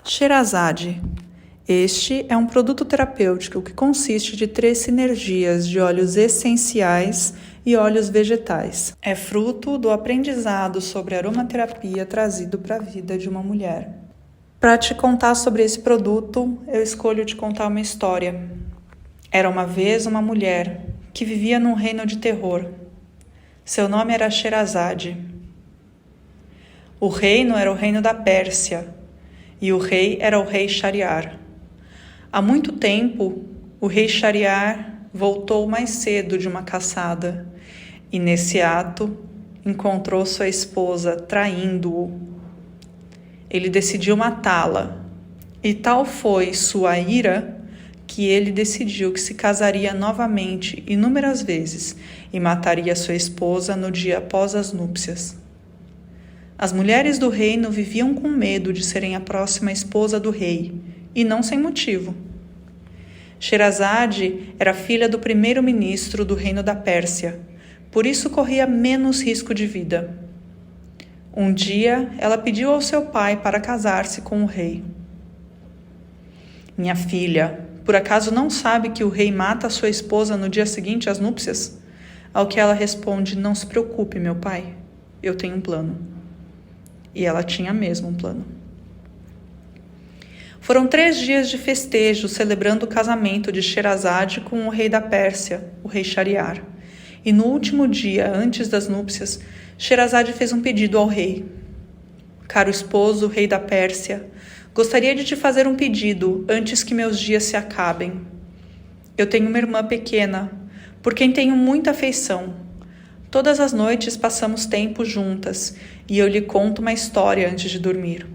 Sherazade. Este é um produto terapêutico que consiste de 3 sinergias de óleos essenciais e óleos vegetais. É fruto do aprendizado sobre aromaterapia trazido para a vida de uma mulher. Para te contar sobre esse produto, eu escolho te contar uma história. Era uma vez uma mulher que vivia num reino de terror. Seu nome era Sherazade. O reino era o reino da Pérsia e o rei era o rei Shahryar. Há muito tempo, o rei Shahryar voltou mais cedo de uma caçada e, nesse ato, encontrou sua esposa traindo-o. Ele decidiu matá-la e tal foi sua ira que ele decidiu que se casaria novamente inúmeras vezes e mataria sua esposa no dia após as núpcias. As mulheres do reino viviam com medo de serem a próxima esposa do rei, e não sem motivo. Sherazade era filha do primeiro-ministro do reino da Pérsia, por isso corria menos risco de vida. Um dia, ela pediu ao seu pai para casar-se com o rei. Minha filha, por acaso não sabe que o rei mata sua esposa no dia seguinte às núpcias? Ao que ela responde: não se preocupe, meu pai, eu tenho um plano. E ela tinha mesmo um plano. Foram 3 dias de festejo celebrando o casamento de Sherazade com o rei da Pérsia, o rei Shahryar. E no último dia, antes das núpcias, Sherazade fez um pedido ao rei. Caro esposo, rei da Pérsia, gostaria de te fazer um pedido antes que meus dias se acabem. Eu tenho uma irmã pequena, por quem tenho muita afeição. Todas as noites passamos tempo juntas e eu lhe conto uma história antes de dormir.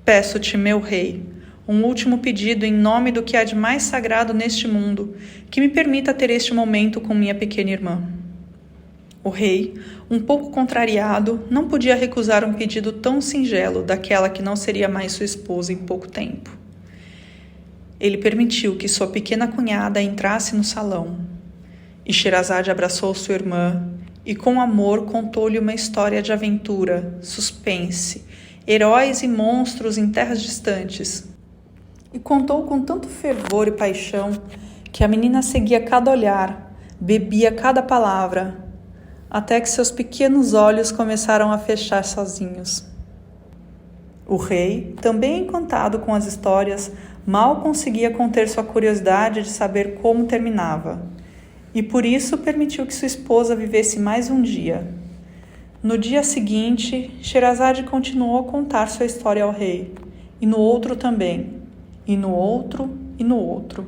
Peço-te, meu rei, um último pedido em nome do que há de mais sagrado neste mundo, que me permita ter este momento com minha pequena irmã. O rei, um pouco contrariado, não podia recusar um pedido tão singelo daquela que não seria mais sua esposa em pouco tempo. Ele permitiu que sua pequena cunhada entrasse no salão. E Sherazade abraçou sua irmã e com amor contou-lhe uma história de aventura, suspense, heróis e monstros em terras distantes. E contou com tanto fervor e paixão que a menina seguia cada olhar, bebia cada palavra, até que seus pequenos olhos começaram a fechar sozinhos. O rei, também encantado com as histórias, mal conseguia conter sua curiosidade de saber como terminava. E por isso permitiu que sua esposa vivesse mais um dia. No dia seguinte, Sherazade continuou a contar sua história ao rei, e no outro também, e no outro, e no outro.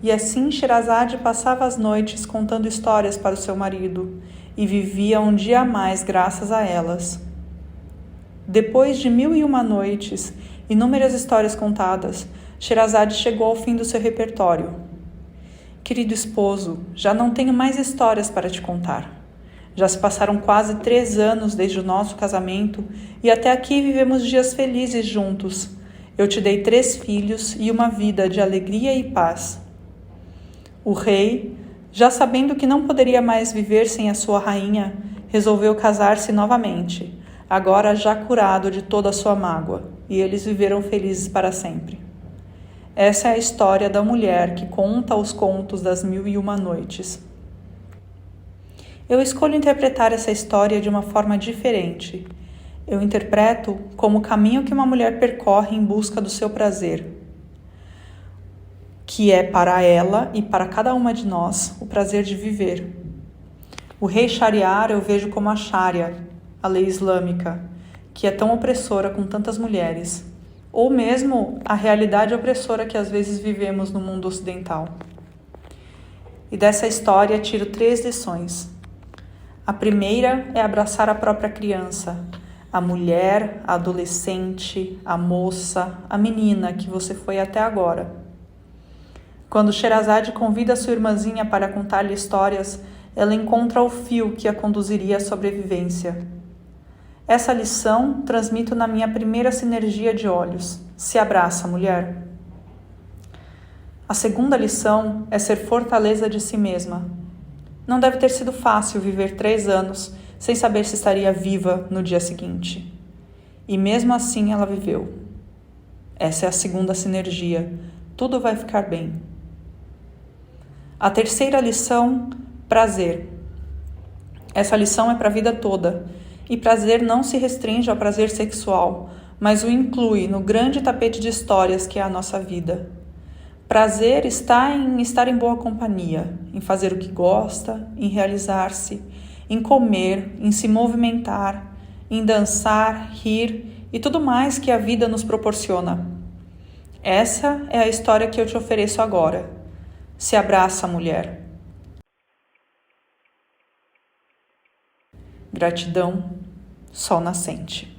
E assim Sherazade passava as noites contando histórias para o seu marido, e vivia um dia a mais graças a elas. Depois de 1001 noites, inúmeras histórias contadas, Sherazade chegou ao fim do seu repertório. Querido esposo, já não tenho mais histórias para te contar. Já se passaram quase 3 anos desde o nosso casamento e até aqui vivemos dias felizes juntos. Eu te dei 3 filhos e uma vida de alegria e paz. O rei, já sabendo que não poderia mais viver sem a sua rainha, resolveu casar-se novamente, agora já curado de toda a sua mágoa, e eles viveram felizes para sempre. Essa é a história da mulher que conta os contos das 1001 noites. Eu escolho interpretar essa história de uma forma diferente. Eu interpreto como o caminho que uma mulher percorre em busca do seu prazer, que é para ela e para cada uma de nós o prazer de viver. O rei Shahryar eu vejo como a Sharia, a lei islâmica, que é tão opressora com tantas mulheres, ou mesmo a realidade opressora que às vezes vivemos no mundo ocidental. E dessa história tiro 3 lições. A primeira é abraçar a própria criança, a mulher, a adolescente, a moça, a menina que você foi até agora. Quando Sherazade convida sua irmãzinha para contar-lhe histórias, ela encontra o fio que a conduziria à sobrevivência. Essa lição transmito na minha primeira sinergia de olhos. Se abraça, mulher. A segunda lição é ser fortaleza de si mesma. Não deve ter sido fácil viver 3 anos sem saber se estaria viva no dia seguinte. E mesmo assim ela viveu. Essa é a segunda sinergia. Tudo vai ficar bem. A terceira lição, prazer. Essa lição é para a vida toda. E prazer não se restringe ao prazer sexual, mas o inclui no grande tapete de histórias que é a nossa vida. Prazer está em estar em boa companhia, em fazer o que gosta, em realizar-se, em comer, em se movimentar, em dançar, rir e tudo mais que a vida nos proporciona. Essa é a história que eu te ofereço agora. Se abraça, mulher. Gratidão, Sol Nascente.